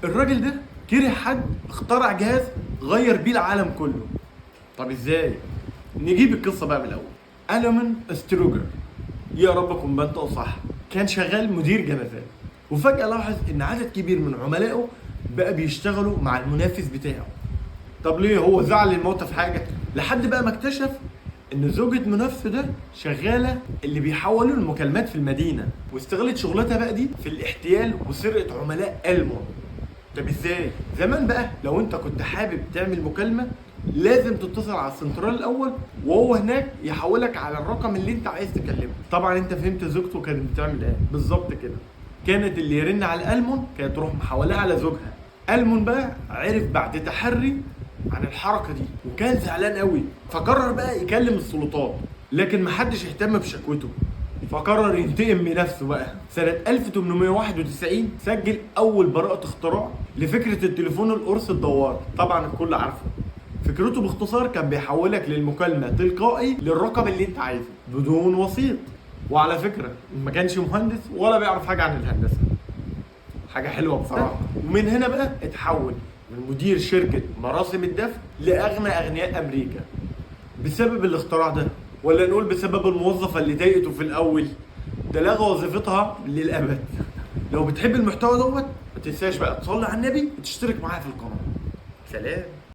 الراجل ده كره حد اخترع جهاز غير بيه العالم كله. طب ازاي؟ نجيب القصه بقى من الاول. ألمن ستروجر، يا رب اكون بنطق صح، كان شغال مدير جنازات، وفجاه لاحظ ان عدد كبير من عملائه بقى بيشتغلوا مع المنافس بتاعه. طب ليه؟ هو زعل الموتى في حاجه؟ لحد بقى ما اكتشف ان زوجة منافسه ده شغاله اللي بيحولوا المكالمات في المدينه، واستغلت شغلتها بقى دي في الاحتيال وسرقه عملاء ألمون. طب ازاي؟ زمان بقى لو انت كنت حابب تعمل مكالمه لازم تتصل على السنترال الاول، وهو هناك يحولك على الرقم اللي انت عايز تكلمه. طبعا انت فهمت زوجته كانت بتعمل ايه بالظبط كده. كانت اللي يرن على الألمون كانت تروح محولاه على زوجها. ألمون بقى عرف بعد تحري عن الحركه دي وكان زعلان قوي، فقرر بقى يكلم السلطات، لكن محدش اهتم بشكوته، فقرر ينتقم بنفسه بقى. سنة 1891 سجل أول براءة اختراع لفكرة التليفون القرص الدوار، طبعا الكل عارفه. فكرته باختصار كان بيحولك للمكالمة تلقائي للرقم اللي انت عايزه بدون وسيط. وعلى فكرة ما كانش مهندس ولا بيعرف حاجة عن الهندسة، حاجة حلوة بصراحة. ومن هنا بقى اتحول من مدير شركة مراسم الدفن لأغنى أغنياء أمريكا بسبب الاختراع ده، ولا نقول بسبب الموظفة اللي ضايقته في الأول ده لغى وظيفتها للأبد. لو بتحب المحتوى دوت ما تنساش بقى تصلي على النبي وتشترك معايا في القناة. سلام.